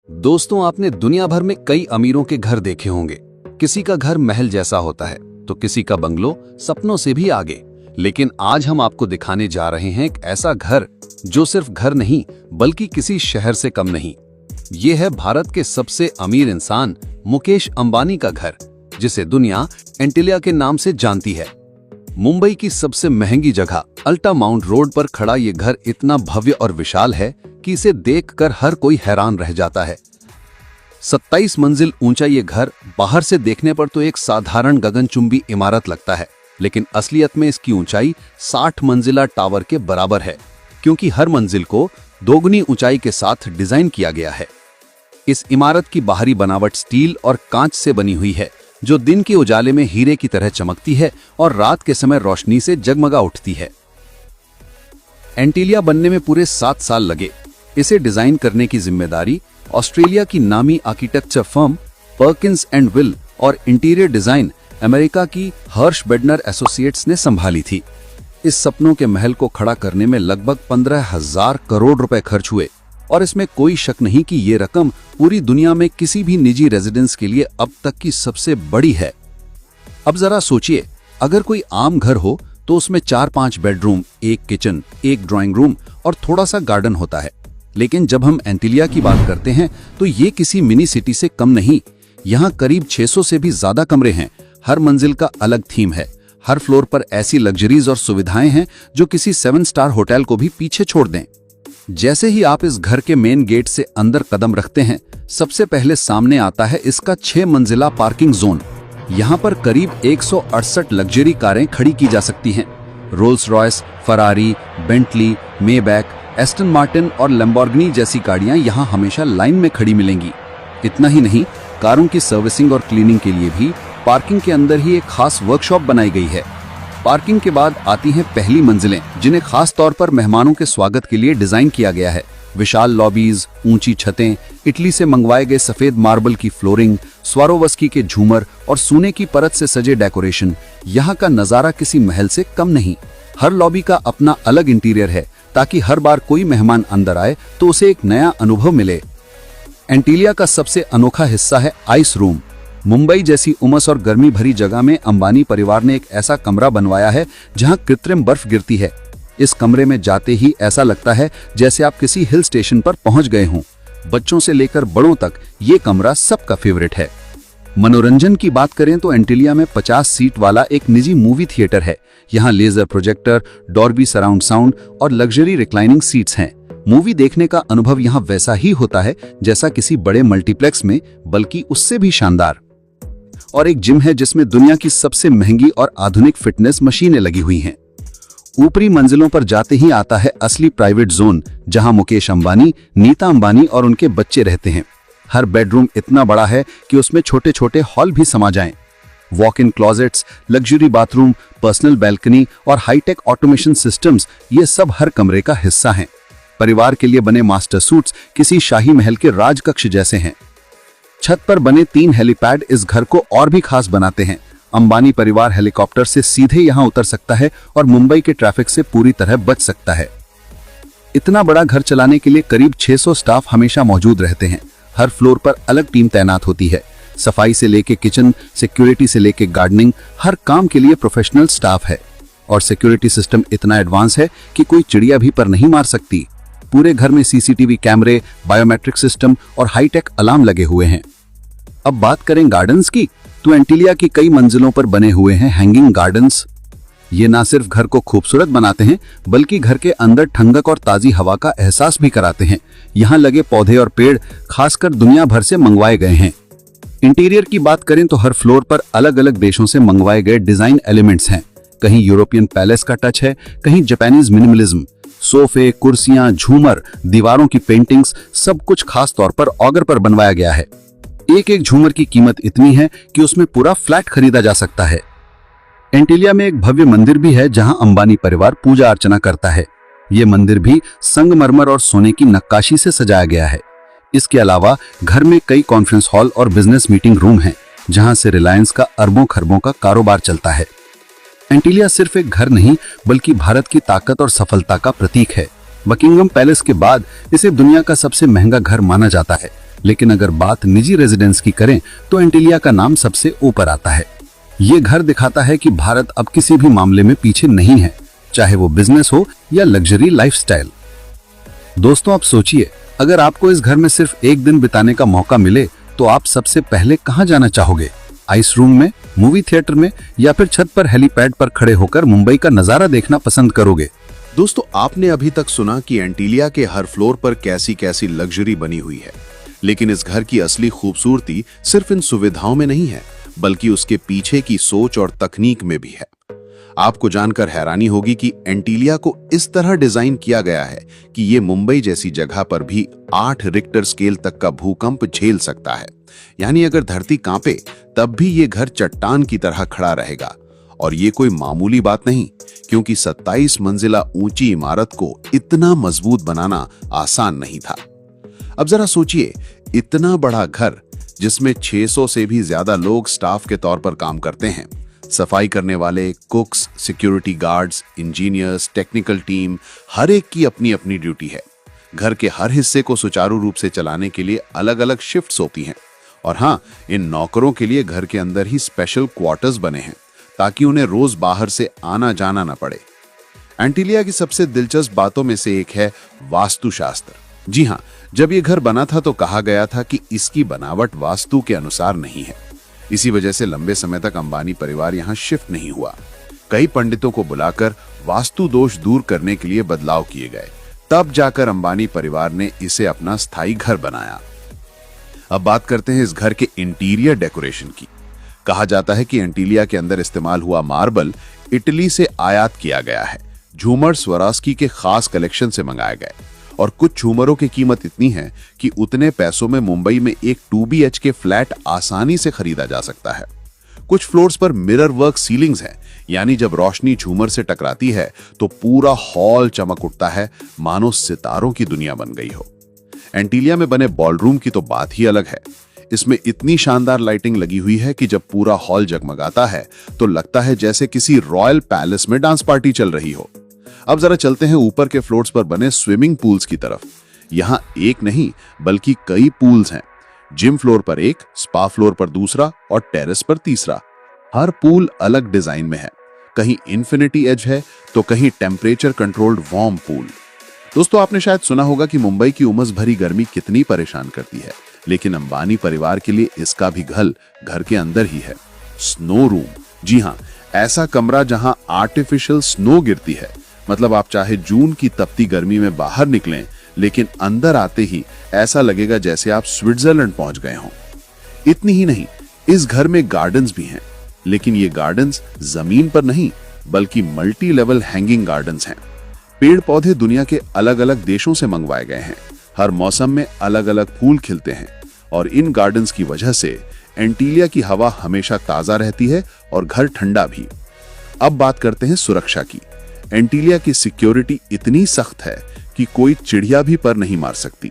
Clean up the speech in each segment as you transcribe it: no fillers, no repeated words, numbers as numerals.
दोस्तों, आपने दुनिया भर में कई अमीरों के घर देखे होंगे। किसी का घर महल जैसा होता है तो किसी का बंगलो सपनों से भी आगे। लेकिन आज हम आपको दिखाने जा रहे हैं एक ऐसा घर जो सिर्फ घर नहीं बल्कि किसी शहर से कम नहीं। ये है भारत के सबसे अमीर इंसान मुकेश अंबानी का घर, जिसे दुनिया एंटिलिया के नाम से जानती है। मुंबई की सबसे महंगी जगह अल्टा माउंट रोड पर खड़ा ये घर इतना भव्य और विशाल है कि इसे देखकर हर कोई हैरान रह जाता है। 27 मंजिल ऊंचा ये घर बाहर से देखने पर तो एक साधारण गगनचुंबी इमारत लगता है, लेकिन असलियत में इसकी ऊंचाई 60 मंजिला टावर के बराबर है, क्योंकि हर मंजिल को दोगुनी ऊंचाई के साथ डिजाइन किया गया है। इस इमारत की बाहरी बनावट स्टील और कांच से बनी हुई है, जो दिन के उजाले में हीरे की तरह चमकती है और रात के समय रोशनी से जगमगा उठती है। एंटिलिया बनने में पूरे 7 साल लगे। इसे डिजाइन करने की जिम्मेदारी ऑस्ट्रेलिया की नामी architecture firm Perkins and will और इंटीरियर डिजाइन अमेरिका की हर्ष बेडनर एसोसिएट्स ने संभाली थी। इस सपनों के महल को खड़ा करने में लगभग 15,000 करोड़ रुपए खर्च हुए, और इसमें कोई शक नहीं कि ये रकम पूरी दुनिया में किसी भी निजी रेजिडेंस के लिए अब तक की सबसे बड़ी है। अब जरा सोचिए, अगर कोई आम घर हो तो उसमें 4-5 बेडरूम, एक किचन, एक ड्राइंग रूम और थोड़ा सा गार्डन होता है। लेकिन जब हम एंटिलिया की बात करते हैं तो ये किसी मिनी सिटी से कम नहीं। यहाँ करीब 600 से भी ज्यादा कमरे हैं। हर मंजिल का अलग थीम है। हर फ्लोर पर ऐसी लग्जरीज और सुविधाएं हैं जो किसी 7 स्टार होटल को भी पीछे छोड़ दें। जैसे ही आप इस घर के मेन गेट से अंदर कदम रखते हैं, सबसे पहले सामने आता है इसका 6 मंजिला पार्किंग जोन। यहाँ पर करीब 168 लग्जरी कारें खड़ी की जा सकती हैं। Rolls Royce, Ferrari, Bentley, Maybach, Aston Martin और लैम्बोर्गिनी जैसी गाड़ियां यहां हमेशा लाइन में खड़ी मिलेंगी। इतना ही नहीं, कारों की सर्विसिंग और क्लीनिंग के लिए भी पार्किंग के अंदर ही एक खास वर्कशॉप बनाई गई है। पार्किंग के बाद आती हैं पहली मंजिलें, जिन्हें खास तौर पर मेहमानों के स्वागत के लिए डिजाइन किया गया है। विशाल लॉबीज, ऊंची छतें, इटली से मंगवाए गए सफेद मार्बल की फ्लोरिंग, स्वारोवस्की के झूमर और सोने की परत से सजे डेकोरेशन, यहाँ का नजारा किसी महल से कम नहीं। हर लॉबी का अपना अलग इंटीरियर है, ताकि हर बार कोई मेहमान अंदर आए तो उसे एक नया अनुभव मिले। एंटिलिया का सबसे अनोखा हिस्सा है आइस रूम। मुंबई जैसी उमस और गर्मी भरी जगह में अंबानी परिवार ने एक ऐसा कमरा बनवाया है जहां कृत्रिम बर्फ गिरती है। इस कमरे में जाते ही ऐसा लगता है जैसे आप किसी हिल स्टेशन पर पहुंच गए हों। बच्चों से लेकर बड़ों तक ये कमरा सबका फेवरेट है। मनोरंजन की बात करें तो एंटिलिया में 50 सीट वाला एक निजी मूवी थिएटर है। यहाँ laser projector, Dolby surround sound और लग्जरी रिक्लाइनिंग सीट्स हैं। मूवी देखने का अनुभव यहाँ वैसा ही होता है जैसा किसी बड़े मल्टीप्लेक्स में, बल्कि उससे भी शानदार। और एक जिम है जिसमें दुनिया की सबसे महंगी और आधुनिक फिटनेस मशीनें लगी हुई हैं। ऊपरी मंजिलों पर जाते ही आता है असली प्राइवेट जोन, जहां मुकेश अंबानी, नीता अंबानी और उनके बच्चे रहते हैं। हर बेडरूम इतना बड़ा है कि उसमें छोटे छोटे हॉल भी समा जाएं। Walk in closets, luxury bathroom, personal balcony और हाईटेक ऑटोमेशन सिस्टम्स, ये सब हर कमरे का हिस्सा हैं। परिवार के लिए बने मास्टर सूट्स किसी शाही महल के राजकक्ष जैसे हैं। छत पर बने 3 हेलीपैड इस घर को और भी खास बनाते हैं। अंबानी परिवार हेलीकॉप्टर से सीधे यहां उतर सकता है और मुंबई के ट्रैफिक से पूरी तरह बच सकता है। इतना बड़ा घर चलाने के लिए करीब 600 स्टाफ हमेशा मौजूद रहते हैं। हर फ्लोर पर अलग टीम तैनात होती है। सफाई से लेके किचन, सिक्योरिटी से लेके गार्डनिंग, हर काम के लिए प्रोफेशनल स्टाफ है। और सिक्योरिटी सिस्टम इतना एडवांस है कि कोई चिड़िया भी पर नहीं मार सकती। पूरे घर में सीसीटीवी कैमरे, बायोमेट्रिक सिस्टम और हाईटेक अलार्म लगे हुए हैं। अब बात करें गार्डन्स की, तो एंटिलिया की कई मंजिलों पर बने हुए हैं हैंगिंग गार्डन्स। ये ना सिर्फ घर को खूबसूरत बनाते हैं, बल्कि घर के अंदर ठंडक और ताजी हवा का एहसास भी कराते हैं। यहाँ लगे पौधे और पेड़ खासकर दुनिया भर से मंगवाए गए हैं। इंटीरियर की बात करें तो हर फ्लोर पर अलग अलग देशों से मंगवाए गए डिजाइन एलिमेंट्स हैं। कहीं यूरोपियन पैलेस का टच है, कहीं जापानीज मिनिमलिज्म। सोफे, कुर्सियां, झूमर, दीवारों की पेंटिंग्स, सब कुछ खास तौर पर ऑगर पर बनवाया गया है। एक एक झूमर की कीमत इतनी है कि उसमें पूरा फ्लैट खरीदा जा सकता है। एंटीलिया में एक भव्य मंदिर भी है जहां अंबानी परिवार पूजा अर्चना करता है। ये मंदिर भी संगमरमर और सोने की नक्काशी से सजाया गया है। इसके अलावा घर में कई कॉन्फ्रेंस हॉल और बिजनेस मीटिंग रूम हैं, जहां से रिलायंस का अरबों खरबों का कारोबार चलता है। एंटीलिया सिर्फ एक घर नहीं बल्कि भारत की ताकत और सफलता का प्रतीक है। बकिंगम पैलेस के बाद इसे दुनिया का सबसे महंगा घर माना जाता है, लेकिन अगर बात निजी रेजिडेंस की करें तो एंटीलिया का नाम सबसे ऊपर आता है। ये घर दिखाता है कि भारत अब किसी भी मामले में पीछे नहीं है, चाहे वो बिजनेस हो या लग्जरी लाइफस्टाइल। दोस्तों, आप सोचिए, अगर आपको इस घर में सिर्फ एक दिन बिताने का मौका मिले तो आप सबसे पहले कहां जाना चाहोगे? आइस रूम में, मूवी थिएटर में, या फिर छत पर हेलीपैड पर खड़े होकर मुंबई का नजारा देखना पसंद करोगे? दोस्तों, आपने अभी तक सुना कि एंटीलिया के हर फ्लोर पर कैसी कैसी लग्जरी बनी हुई है, लेकिन इस घर की असली खूबसूरती सिर्फ इन सुविधाओं में नहीं है, बल्कि उसके पीछे की सोच और तकनीक में भी है। आपको जानकर हैरानी होगी कि एंटीलिया को इस तरह डिजाइन किया गया है कि ये मुंबई जैसी जगह पर भी 8 रिक्टर स्केल तक का भूकंप झेल सकता है। यानी अगर धरती कांपे तब भी ये घर चट्टान की तरह खड़ा रहेगा। और ये कोई मामूली बात नहीं, क्योंकि 27 मंजिला ऊंची इमारत को इतना मजबूत बनाना आसान नहीं था। अब जरा सोचिए, इतना बड़ा घर जिसमें 600 से भी ज्यादा लोग स्टाफ के तौर पर काम करते हैं, सफाई करने वाले, cooks, security guards, engineers, technical team, हर एक की अपनी अपनी ड्यूटी है। घर के हर हिस्से को सुचारू रूप से चलाने के लिए अलग अलग शिफ्ट्स होती हैं। और हाँ, इन नौकरों के लिए घर के अंदर ही स्पेशल क्वार्टर्स बने हैं ताकि उन्हें रोज बाहर से आना जाना न पड़े। एंटीलिया की सबसे दिलचस्प बातों में से एक है वास्तुशास्त्र। जी हाँ, जब ये घर बना था तो कहा गया था कि इसकी बनावट वास्तु के अनुसार नहीं है। इसी वजह से लंबे समय तक अंबानी परिवार यहाँ शिफ्ट नहीं हुआ। कई पंडितों को बुलाकर वास्तु दोष दूर करने के लिए बदलाव किए गए, तब जाकर अंबानी परिवार ने इसे अपना स्थायी घर बनाया। अब बात करते हैं इस घर के इंटीरियर डेकोरेशन की। कहा जाता है कि एंटीलिया के अंदर इस्तेमाल हुआ मार्बल इटली से आयात किया गया है। झूमर स्वरास्की के खास कलेक्शन से मंगाए गए, और कुछ झूमरों की कीमत इतनी है कि उतने पैसों में मुंबई में एक 2 BHK फ्लैट आसानी से खरीदा जा सकता है। कुछ फ्लोर्स पर मिरर वर्क सीलिंग्स हैं, यानी जब रोशनी झूमर से टकराती है तो पूरा हॉल चमक उठता है, मानो सितारों की दुनिया बन गई हो। एंटीलिया में बने बॉलरूम की तो बात ही अलग है। इसमें इतनी शानदार लाइटिंग लगी हुई है कि जब पूरा हॉल जगमगाता है तो लगता है जैसे किसी रॉयल पैलेस में डांस पार्टी चल रही हो। अब जरा चलते हैं ऊपर के फ्लोर्स पर बने स्विमिंग पूल्स की तरफ। यहाँ एक नहीं बल्कि कई पूल्स हैं। जिम फ्लोर पर एक, स्पा फ्लोर पर दूसरा और टेरेस पर तीसरा। हर पूल अलग डिजाइन में है। कहीं इन्फिनिटी एज है तो कहीं टेम्परेचर कंट्रोल्ड वार्म पूल। दोस्तों, आपने शायद सुना होगा कि मुंबई की उमस भरी गर्मी कितनी परेशान करती है, लेकिन अंबानी परिवार के लिए इसका भी घर के अंदर ही है। Snow room. जी हाँ, ऐसा कमरा जहां आर्टिफिशियल स्नो गिरती है। मतलब आप चाहे जून की तपती गर्मी में बाहर निकलें, लेकिन अंदर आते ही ऐसा लगेगा जैसे आप स्विट्जरलैंड पहुंच गए हों। इतनी ही नहीं, इस घर में गार्डन्स भी हैं, लेकिन ये गार्डन्स जमीन पर नहीं बल्कि मल्टी लेवल हैंगिंग गार्डन्स हैं। पेड़ पौधे दुनिया के अलग अलग देशों से मंगवाए गए हैं। हर मौसम में अलग अलग फूल खिलते हैं, और इन गार्डन्स की वजह से एंटीलिया की हवा हमेशा ताजा रहती है और घर ठंडा भी। अब बात करते हैं सुरक्षा की। एंटीलिया की सिक्योरिटी इतनी सख्त है कि कोई चिड़िया भी पर नहीं मार सकती।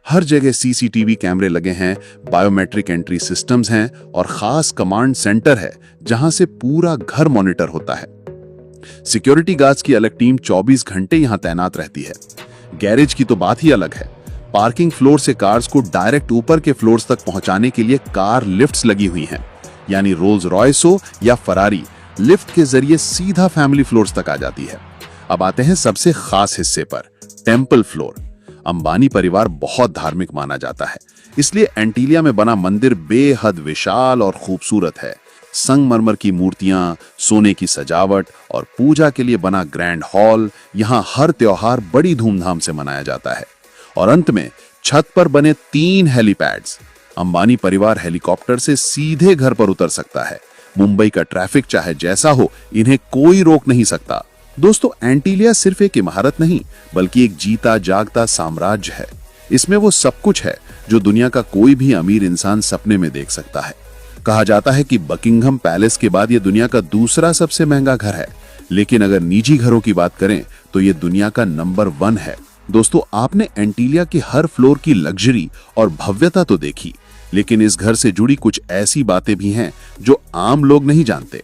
हर जगह CCTV कैमरे लगे हैं, बायोमेट्रिक एंट्री सिस्टम्स हैं और खास कमांड सेंटर है जहां से पूरा घर मॉनिटर होता है। सिक्योरिटी गार्ड्स की अलग टीम 24 घंटे यहां तैनात रहती है। गैरेज की तो बात ही अलग है। पार्किंग फ्लोर से कार्स को डायरेक्ट ऊपर के फ्लोर्स तक पहुंचाने के लिए कार लिफ्ट्स लगी हुई हैं। यानी रोल्स रॉयस हो या फरारी, लिफ्ट के जरिए सीधा फैमिली फ्लोर्स तक आ जाती है। अब आते हैं सबसे खास हिस्से पर, टेम्पल फ्लोर। अंबानी परिवार बहुत धार्मिक माना जाता है, इसलिए एंटीलिया में बना मंदिर बेहद विशाल और खूबसूरत है। संगमरमर की मूर्तियां, सोने की सजावट और पूजा के लिए बना ग्रैंड हॉल। यहाँ हर त्योहार बड़ी धूमधाम से मनाया जाता है। और अंत में छत पर बने 3 हेलीपैड्स। अंबानी परिवार हेलीकॉप्टर से सीधे घर पर उतर सकता है। मुंबई का ट्रैफिक चाहे जैसा हो, इन्हें कोई रोक नहीं सकता। दोस्तों, एंटीलिया सिर्फ एक इमारत नहीं बल्कि एक जीता जागता साम्राज्य है। इसमें वो सब कुछ है जो दुनिया का कोई भी अमीर इंसान सपने में देख सकता है। कहा जाता है कि बकिंघम पैलेस के बाद यह दुनिया का दूसरा सबसे महंगा घर है, लेकिन अगर निजी घरों की बात करें तो ये दुनिया का नंबर 1 है। दोस्तों, आपने एंटीलिया के हर फ्लोर की लग्जरी और भव्यता तो देखी, लेकिन इस घर से जुड़ी कुछ ऐसी बातें भी हैं जो आम लोग नहीं जानते।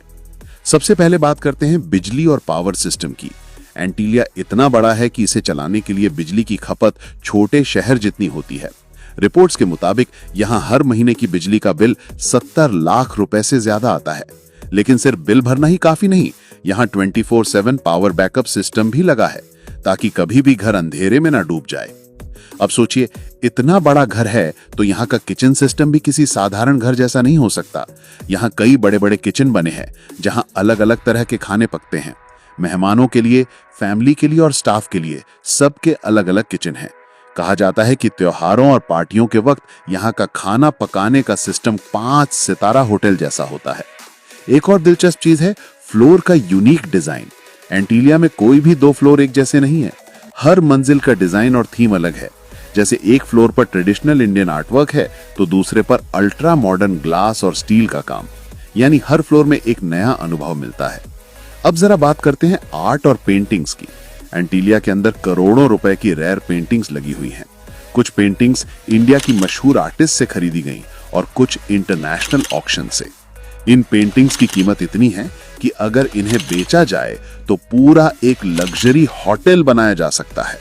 सबसे पहले बात करते हैं बिजली और पावर सिस्टम की। एंटीलिया इतना बड़ा है कि इसे चलाने के लिए बिजली की खपत छोटे शहर जितनी होती है। रिपोर्ट्स के मुताबिक यहां हर महीने की बिजली का बिल 70 लाख रुपए से ज्यादा आता है। लेकिन सिर्फ बिल भरना ही काफी नहीं, यहां 24/7 पावर बैकअप सिस्टम भी लगा है, ताकि कभी भी घर अंधेरे में ना डूब जाए। अब सोचिए, इतना बड़ा घर है तो यहाँ का किचन सिस्टम भी किसी साधारण घर जैसा नहीं हो सकता। यहाँ कई बड़े बड़े किचन बने हैं जहाँ अलग अलग तरह के खाने पकते हैं। मेहमानों के लिए, फैमिली के लिए और स्टाफ के लिए सबके अलग अलग किचन हैं। कहा जाता है कि त्योहारों और पार्टियों के वक्त यहाँ का खाना पकाने का सिस्टम 5 सितारा होटल जैसा होता है। एक और दिलचस्प चीज है फ्लोर का यूनिक डिजाइन। एंटीलिया में कोई भी 2 फ्लोर एक जैसे नहीं है। हर मंजिल का डिजाइन और थीम अलग है। जैसे एक फ्लोर पर ट्रेडिशनल इंडियन आर्टवर्क है तो दूसरे पर अल्ट्रा मॉडर्न ग्लास और स्टील का काम। यानी हर फ्लोर में एक नया अनुभव मिलता है। अब जरा बात करते हैं आर्ट और पेंटिंग्स की। एंटीलिया के अंदर करोड़ों रुपए की रेयर पेंटिंग्स लगी हुई हैं। कुछ पेंटिंग्स इंडिया की मशहूर आर्टिस्ट से खरीदी गईं और कुछ इंटरनेशनल ऑक्शन से। इन पेंटिंग्स की कीमत इतनी है कि अगर इन्हें बेचा जाए तो पूरा एक लग्जरी होटल बनाया जा सकता है।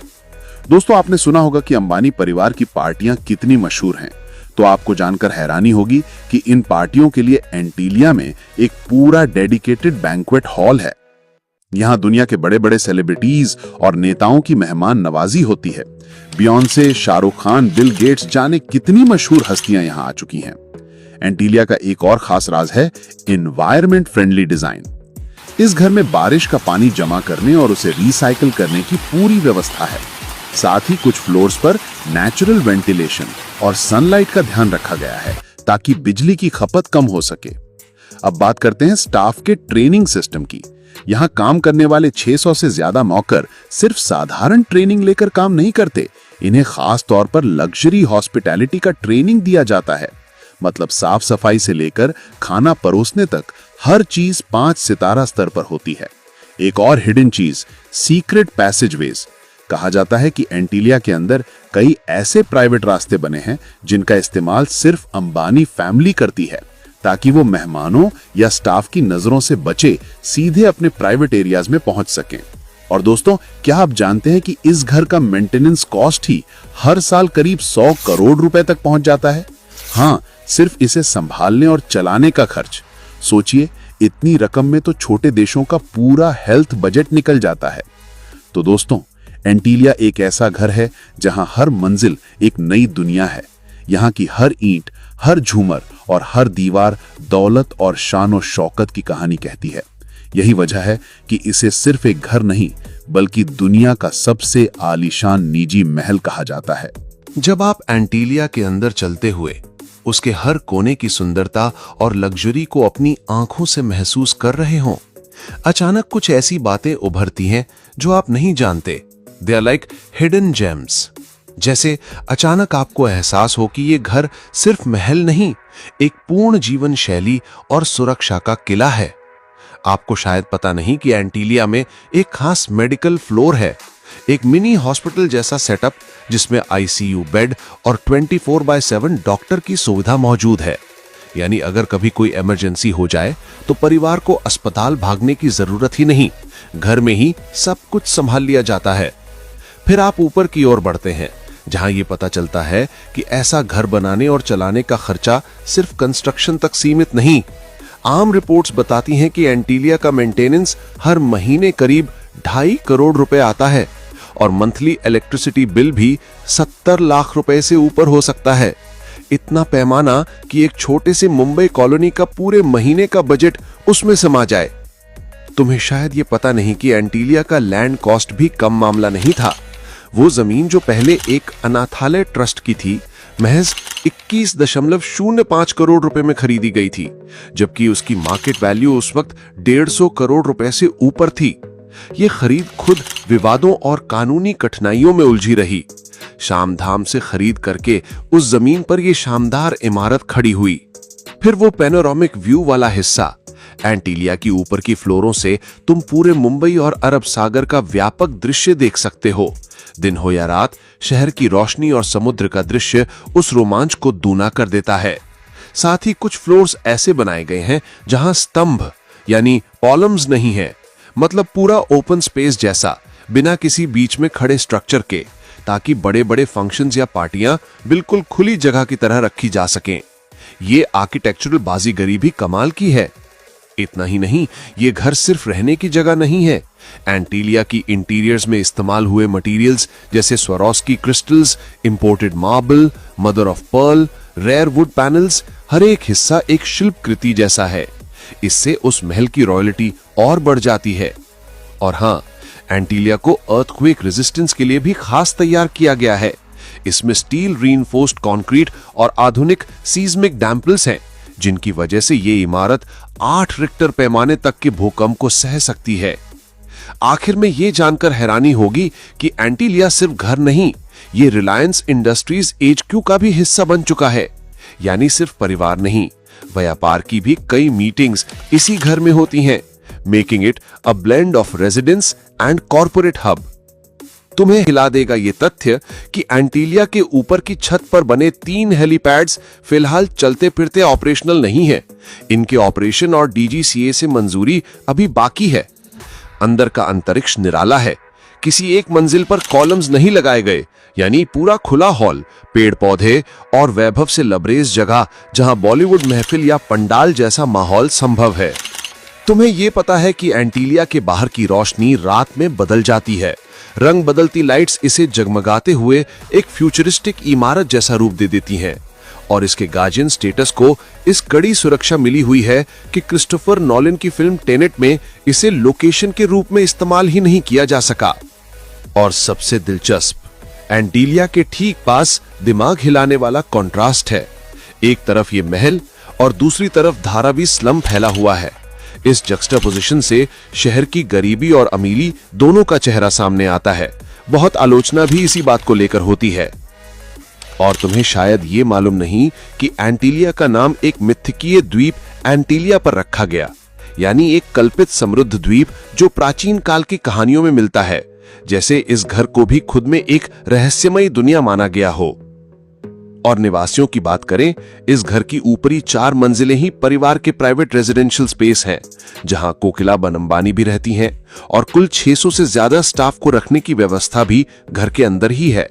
दोस्तों, आपने सुना होगा कि अंबानी परिवार की पार्टियां कितनी मशहूर हैं, तो आपको जानकर हैरानी होगी कि इन पार्टियों के लिए एंटीलिया में एक पूरा डेडिकेटेड बैंक्वेट हॉल है। यहां दुनिया के बड़े बड़े सेलिब्रिटीज और नेताओं की मेहमान नवाजी होती है। Beyonce, Shahrukh Khan, Bill Gates, जाने कितनी मशहूर हस्तियां यहां आ चुकी हैं। एंटीलिया का एक और खास राज है एनवायरमेंट फ्रेंडली डिजाइन। इस घर में बारिश का पानी जमा करने और उसे रिसाइकिल करने की पूरी व्यवस्था है। साथ ही कुछ फ्लोर्स पर नेचुरल वेंटिलेशन और सनलाइट का ध्यान रखा गया है ताकि बिजली की खपत कम हो सके। अब बात करते हैं स्टाफ के ट्रेनिंग सिस्टम की। यहाँ काम करने वाले 600 से ज्यादा नौकर सिर्फ साधारण ट्रेनिंग लेकर काम नहीं करते। इन्हें खास तौर पर लग्जरी हॉस्पिटैलिटी का ट्रेनिंग दिया जाता है। मतलब साफ सफाई से लेकर खाना परोसने तक हर चीज 5 सितारा स्तर पर होती है। एक और हिडन चीज, सीक्रेट पैसेजवेज। कहा जाता है कि एंटीलिया के अंदर कई ऐसे प्राइवेट रास्ते बने हैं जिनका इस्तेमाल सिर्फ अंबानी फैमिली करती है, ताकि वो मेहमानों या स्टाफ की नजरों से बचे सीधे अपने प्राइवेट एरियाज में पहुंच सकें। और दोस्तों, क्या आप जानते हैं कि इस घर का मेंटेनेंस कॉस्ट ही हर साल करीब 100 करोड़ रुपए तक पहुंच जाता है। हाँ, सिर्फ इसे संभालने और चलाने का खर्च। सोचिए, इतनी रकम में तो छोटे देशों का पूरा हेल्थ बजट निकल जाता है। तो दोस्तों, एंटीलिया एक ऐसा घर है जहां हर मंजिल एक नई दुनिया है। यहाँ की हर ईंट, हर झूमर और हर दीवार दौलत और शान शौकत की कहानी कहती है। यही वजह है कि इसे सिर्फ एक घर नहीं बल्कि दुनिया का सबसे आलीशान निजी महल कहा जाता है। जब आप एंटीलिया के अंदर चलते हुए उसके हर कोने की सुंदरता और लग्जरी को अपनी आंखों से महसूस कर रहे हों, अचानक कुछ ऐसी बातें उभरती हैं जो आप नहीं जानते। They are like hidden gems. जैसे अचानक आपको एहसास हो कि ये घर सिर्फ महल नहीं, एक पूर्ण जीवन शैली और सुरक्षा का किला है। आपको शायद पता नहीं कि एंटीलिया में एक खास मेडिकल फ्लोर है, एक मिनी हॉस्पिटल जैसा सेटअप जिसमें आईसीयू बेड और 24/7 डॉक्टर की सुविधा मौजूद है। यानी अगर कभी कोई इमरजेंसी हो जाए तो परिवार को अस्पताल भागने की जरूरत ही नहीं, घर में ही सब कुछ संभाल लिया जाता है। फिर आप ऊपर की ओर बढ़ते हैं जहां ये पता चलता है कि ऐसा घर बनाने और चलाने का खर्चा सिर्फ कंस्ट्रक्शन तक सीमित नहीं। आम रिपोर्ट्स बताती हैं कि एंटीलिया का मेंटेनेंस हर महीने करीब 2.5 करोड़ रुपए आता है और मंथली इलेक्ट्रिसिटी बिल भी 70 लाख रुपए से ऊपर हो सकता है। इतना पैमाना कि एक छोटे से मुंबई कॉलोनी का पूरे महीने का बजट उसमें समा जाए। तुम्हें शायद ये पता नहीं कि एंटीलिया का लैंड कॉस्ट भी कम मामला नहीं था। वो जमीन जो पहले एक अनाथालय ट्रस्ट की थी, महज 21.05 करोड़ रुपए में खरीदी गई थी, जबकि उसकी मार्केट वैल्यू उस वक्त 150 करोड़ रुपए से ऊपर थी। ये खरीद खुद विवादों और कानूनी कठिनाइयों में उलझी रही। शाम धाम से खरीद करके उस जमीन पर यह शानदार इमारत खड़ी हुई। फिर वो पैनोरामिक व्यू वाला हिस्सा, एंटीलिया की ऊपर की फ्लोरों से तुम पूरे मुंबई और अरब सागर का व्यापक दृश्य देख सकते हो। दिन हो या रात, शहर की रोशनी और समुद्र का दृश्य उस रोमांच को दूना कर देता है। साथ ही कुछ फ्लोर्स ऐसे बनाए गए हैं जहां स्तंभ यानी कॉलम्स नहीं है, मतलब पूरा ओपन स्पेस जैसा, बिना किसी बीच में खड़े स्ट्रक्चर के, ताकि बड़े बड़े फंक्शंस या पार्टियां बिल्कुल खुली जगह की तरह रखी जा सकें। ये आर्किटेक्चरल बाजीगरी भी कमाल की है। इतना ही नहीं, ये घर सिर्फ रहने की जगह नहीं है। एंटीलिया की इंटीरियर्स में इस्तेमाल हुए मटेरियल्स जैसे Swarovski crystals, imported marble, mother of pearl, rare wood panels, हर एक हिस्सा एक शिल्प कृति जैसा है। इससे उस महल की रॉयल्टी और बढ़ जाती है। और हाँ, एंटीलिया को अर्थक्वेक रेजिस्टेंस के लिए भी खास तैयार किया गया है। इसमें स्टील रीइंफोर्स्ड कंक्रीट और आधुनिक सीस्मिक डैम्पल्स हैं, जिनकी वजह से ये इमारत 8 रिक्टर पैमाने तक के भूकंप को सह सकती है। आखिर में ये जानकर हैरानी होगी कि एंटीलिया सिर्फ घर नहीं, ये रिलायंस इंडस्ट्रीज HQ का भी हिस्सा बन चुका है। यानी सिर्फ परिवार नहीं, व्यापार की भी कई मीटिंग्स इसी घर में होती हैं, making it a blend of residence and corporate hub. तुम्हें हिला देगा ये तथ्य कि एंटीलिया के ऊपर की छत पर बने 3 हेलीपैड्स फिलहाल चलते फिरते ऑपरेशनल नहीं है। इनके ऑपरेशन और DGCA से मंजूरी अभी बाकी है। अंदर का अंतरिक्ष निराला है। किसी एक मंजिल पर कॉलम्स नहीं लगाए गए, यानी पूरा खुला हॉल, पेड़ पौधे और वैभव से लबरेज जगह जहां बॉलीवुड महफिल या पंडाल जैसा माहौल संभव है। तुम्हें यह पता है कि एंटीलिया के बाहर की रोशनी रात में बदल जाती है। रंग बदलती लाइट्स इसे जगमगाते हुए एक फ्यूचरिस्टिक इमारत जैसा रूप दे देती हैं। और इसके गार्जियन स्टेटस को इस कड़ी सुरक्षा मिली हुई है कि क्रिस्टोफर नॉलन की फिल्म टेनेट में इसे लोकेशन के रूप में इस्तेमाल ही नहीं किया जा सका। और सबसे दिलचस्प, एंटीलिया के ठीक पास दिमाग हिलाने वाला कॉन्ट्रास्ट है। एक तरफ ये महल और दूसरी तरफ धारावी स्लम फैला हुआ है। इस जक्सटापोजिशन से शहर की गरीबी और अमीरी दोनों का चेहरा सामने आता है। बहुत आलोचना भी इसी बात को लेकर होती है। और तुम्हें शायद ये मालूम नहीं कि एंटीलिया का नाम एक मिथकीय द्वीप एंटीलिया पर रखा गया, यानी एक कल्पित समृद्ध द्वीप जो प्राचीन काल की कहानियों में मिलता है, जैसे इस घर को भी खुद में एक रहस्यमयी दुनिया माना गया हो। और निवासियों की बात करें, इस घर की ऊपरी 4 मंजिलें ही परिवार के प्राइवेट रेजिडेंशियल स्पेस हैं, जहां कोकिलाबेन अंबानी भी रहती हैं, और कुल 600 से ज्यादा स्टाफ को रखने की व्यवस्था भी घर के अंदर ही है।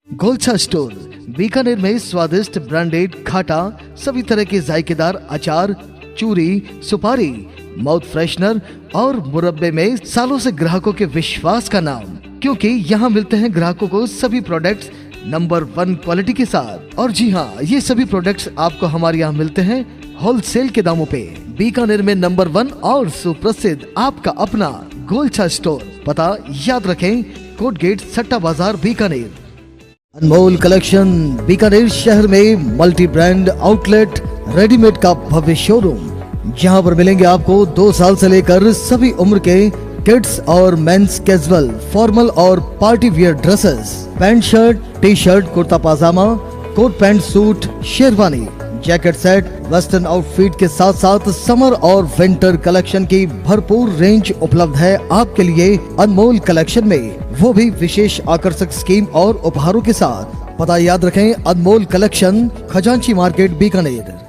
गोलछा स्टोर बीकानेर में स्वादिष्ट ब्रांडेड खाटा, सभी तरह के जायकेदार अचार, चूरी, सुपारी, माउथ फ्रेशनर और मुरब्बे में सालों से ग्राहकों के विश्वास का नाम, क्योंकि यहाँ मिलते हैं ग्राहकों को सभी प्रोडक्ट्स नंबर 1 क्वालिटी के साथ। और जी हाँ, ये सभी प्रोडक्ट्स आपको हमारे यहाँ मिलते हैं होलसेल के दामों पे। बीकानेर में नंबर 1 और सुप्रसिद्ध आपका अपना गोलछा स्टोर। पता याद रखें, कोट गेट, सट्टा बाजार, बीकानेर। अनमोल कलेक्शन बीकानेर शहर में मल्टी ब्रांड आउटलेट, रेडीमेड का भव्य शोरूम, जहां पर मिलेंगे आपको 2 साल से लेकर सभी उम्र के किड्स और मेंस कैजुअल, फॉर्मल और party wear dresses, pant shirt, T shirt, kurta pyjama, coat pant suit, sherwani, jacket set, western outfit के साथ साथ समर और विंटर कलेक्शन की भरपूर रेंज उपलब्ध है आपके लिए अनमोल कलेक्शन में, वो भी विशेष आकर्षक स्कीम और उपहारों के साथ। पता याद रखें, अनमोल कलेक्शन, खजांची मार्केट, बीकानेर।